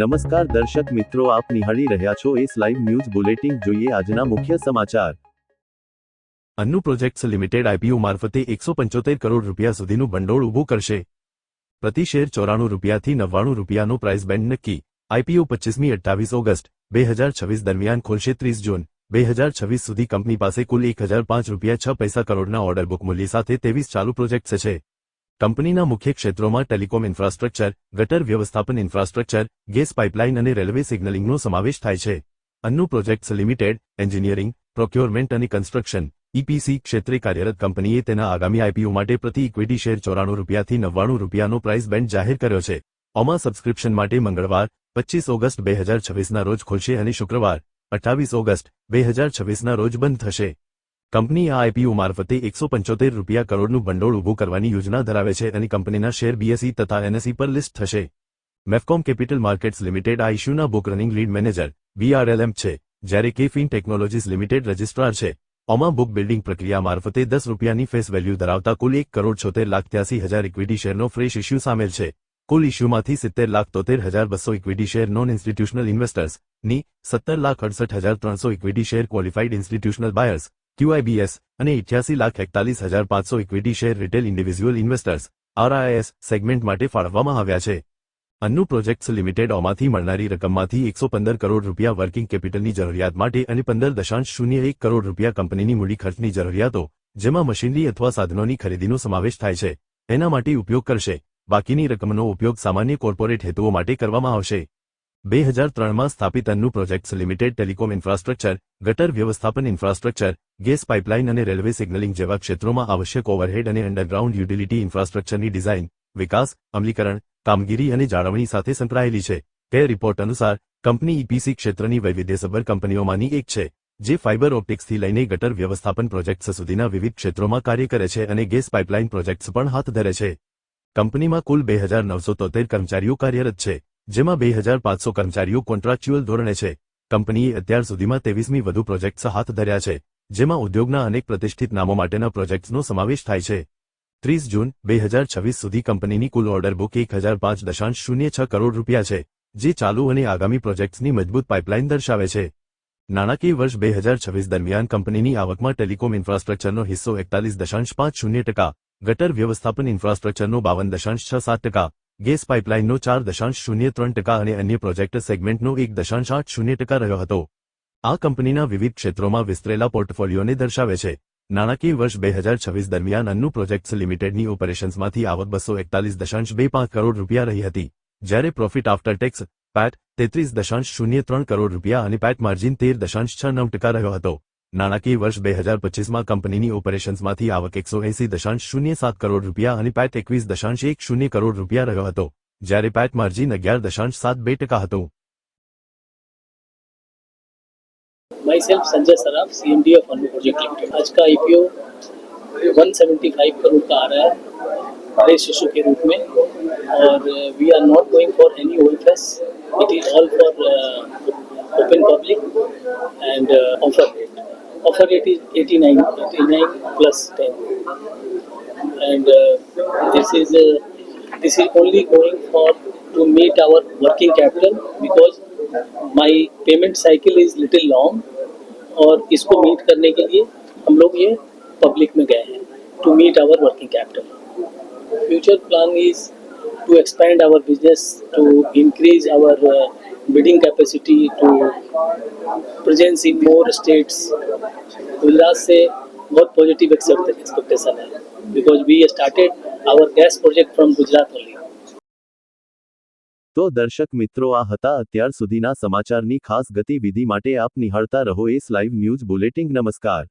નમસ્કાર દર્શક મિત્રો, આપ નિહાળી રહ્યા છો એસ લાઈવ ન્યૂઝ બુલેટિન. જોઈએ આજના મુખ્ય સમાચાર. અન્નુ પ્રોજેક્ટ્સ લિમિટેડ આઈપીઓ મારફતે 175 કરોડ રૂપિયા સુધીનું ભંડોળ ઊભું કરશે. પ્રતિ શેર 94 રૂપિયાથી 99 રૂપિયાનો પ્રાઇસ બેન્ડ નક્કી. આઈપીઓ 25મી 28 ઓગસ્ટ 2026 દરમિયાન ખોલશે. 30 જૂન 2026 સુધી કંપની પાસે કુલ 1005 રૂપિયા 6 પૈસા કરોડના ઓર્ડર બુક મૂલ્ય સાથે 23 ચાલુ પ્રોજેક્ટ્સ છે. કંપનીના મુખ્ય ક્ષેત્રોમાં ટેલિકોમ ઇન્ફ્રાસ્ટ્રક્ચર, ગટર વ્યવસ્થાપન ઇન્ફ્રાસ્ટ્રક્ચર, ગેસ પાઇપલાઇન અને રેલવે સિગ્નલિંગનો સમાવેશ થાય છે. Annu projects limited engineering, procurement અને કન્સ્ટ્રક્શન ઇપીસી ક્ષેત્રે કાર્યરત કંપનીએ તેના આગામી આઈપીઓ માટે પ્રતિ ઇક્વિટી શેર 94 રૂપિયાથી 99 રૂપિયાનો પ્રાઇસ બેન્ડ જાહેર કર્યો છે. ઓમાં સબસ્ક્રિપ્શન માટે મંગળવાર 25 ઓગસ્ટ 2026ના રોજ ખોલશે અને શુક્રવાર 28 ઓગસ્ટ 2026ના રોજ બંધ થશે. કંપની આ આઈપીઓ મારફતે 175 રૂપિયા કરોડનું ભંડોળ ઊભું કરવાની યોજના ધરાવે છે અને કંપનીના શેર બીએસઈ તથા એનએસઈ પર લિસ્ટ થશે. મેફકોમ કેપિટલ માર્કેટ્સ લિમિટેડ આ ઇશ્યુના બુક રનિંગ લીડ મેનેજર વીઆરએલએમ છે, જ્યારે કે ફિન ટેકનોલોજીસ લિમિટેડ રજિસ્ટ્રાર છે. ઓમાં બુક બિલ્ડિંગ પ્રક્રિયા મારફતે 10 રૂપિયાની ફેસ વેલ્યુ ધરાવતા કુલ 1,76,83,000 ઇક્વિટી શેરનો ફ્રેશ ઇશ્યુ સામેલ છે. કુલ ઇશ્યુમાંથી 70,73,200 equity share non institutional investors ની, 17,68,300 equity share qualified institutional buyers QIBS અને 88,41,500 equity share retail individual investors RIS segment માટે ફાળવવામાં આવ્યા છે. અન્નુ પ્રોજેક્ટ્સ લિમિટેડ ઓમાંથી મળનારી રકમમાંથી 115 કરોડ રૂપિયા વર્કિંગ કેપિટલની જરૂરિયાત માટે અને 15.01 કરોડ રૂપિયા કંપનીની મૂડી ખર્ચની જરૂરિયાતો, જેમાં મશીનરી અથવા સાધનોની ખરીદીનો સમાવેશ થાય છે, એના માટે ઉપયોગ કરશે. બાકીની રકમનો ઉપયોગ સામાન્ય કોર્પોરેટ હેતુઓ માટે કરવામાં આવશે. 2003માં સ્થાપિત Annu projects limited telecom infrastructure, ગટર વ્યવસ્થાપન ઇન્ફ્રાસ્ટ્રક્ચર, ગેસ પાઇપલાઇન અને રેલવે સિગ્નલિંગ જેવા ક્ષેત્રોમાં આવશ્યક ઓવરહેડ અને અંડરગ્રાઉન્ડ યુટિલિટી ઇન્ફ્રાસ્ટ્રક્ચરની ડિઝાઇન, વિકાસ, અમલીકરણ, કામગીરી અને જાળવણી સાથે સંકળાયેલી છે. તે રિપોર્ટ અનુસાર કંપની ઇપીસી ક્ષેત્રની વૈવિધ્યસભર કંપનીઓમાંની એક છે, જે ફાઇબર ઓપ્ટિક્સથી લઈને ગટર વ્યવસ્થાપન પ્રોજેક્ટ્સ સુધીના વિવિધ ક્ષેત્રોમાં કાર્ય કરે છે અને ગેસ પાઇપલાઇન પ્રોજેક્ટ્સ પણ હાથ ધરે છે. કંપનીમાં કુલ 2,973 કર્મચારીઓ કાર્યરત છે, જેમાં 2,500 કર્મચારીઓ કોન્ટ્રાક્ચ્યુઅલ ધોરણે છે. કંપનીએ અત્યાર સુધીમાં 23મી વધુ પ્રોજેક્ટ્સ હાથ ધર્યા છે, જેમાં ઉદ્યોગના અનેક પ્રતિષ્ઠિત નામો માટેના પ્રોજેક્ટ્સનો સમાવેશ થાય છે. 30 જૂન 2026 સુધી કંપનીની કુલ ઓર્ડર બુક 1,005.06 કરોડ રૂપિયા છે, જે ચાલુ અને આગામી પ્રોજેક્ટ્સની મજબૂત પાઇપલાઇન દર્શાવે છે. નાણાકીય વર્ષ 2026 દરમિયાન કંપનીની આવકમાં ટેલિકોમ ઇન્ફ્રાસ્ટ્રક્ચરનો હિસ્સો 41.50%, ગટર વ્યવસ્થાપન ઇન્ફ્રાસ્ટ્રક્ચરનો 52.67%, ગેસ પાઇપલાઇનનો 4.03% અને અન્ય પ્રોજેક્ટ સેગમેન્ટનો 1.80% રહ્યો હતો. આ કંપનીના વિવિધ ક્ષેત્રોમાં વિસ્તરેલા પોર્ટફોલિયોને દર્શાવે છે. નાણાકીય વર્ષ 2026 દરમિયાન અન્નુ પ્રોજેક્ટ્સ લિમિટેડની ઓપરેશન્સમાંથી આવક 241.25 કરોડ રૂપિયા રહી હતી, જ્યારે પ્રોફિટ આફ્ટર ટેક્સ પેટ 33.03 કરોડ રૂપિયા અને પેટ માર્જિન 13.69% રહ્યો હતો. નાણાકીય વર્ષ 2025માં કંપનીની ઓપરેશન્સમાંથી આવક 180.07 કરોડ રૂપિયા અને પેટ 21.10 કરોડ રૂપિયા રહ્યો હતો, જ્યારે પેટ માર્જિન 11.72% હતું. Myself Sanjay Saraf, CMD of Annu Project Limited. आज का IPO 175 करोड़ का आ रहा है फ्रेश इशू के रूप में, और we are not going for any OFS. It is all for open public and offer rate. Offer rate is 89 plus 10, and this is only going for to meet our working capital, because my payment cycle is little long. और इसको meet करने के लिए हम लोग ये public में गए हैं to meet our working capital. Future plan is to expand our business, to increase our bidding capacity, to presence in more states. Gujarat से बहुत पॉजिटिव एक्सपेक्टेशन है, because we started our gas project from Gujarat only. તો દર્શક મિત્રો, આ હતા અત્યાર સુધીના સમાચારની ખાસ ગતિવિધિ માટે આપ નિહાળતા રહો એસ લાઈવ ન્યૂઝ બુલેટિન. નમસ્કાર.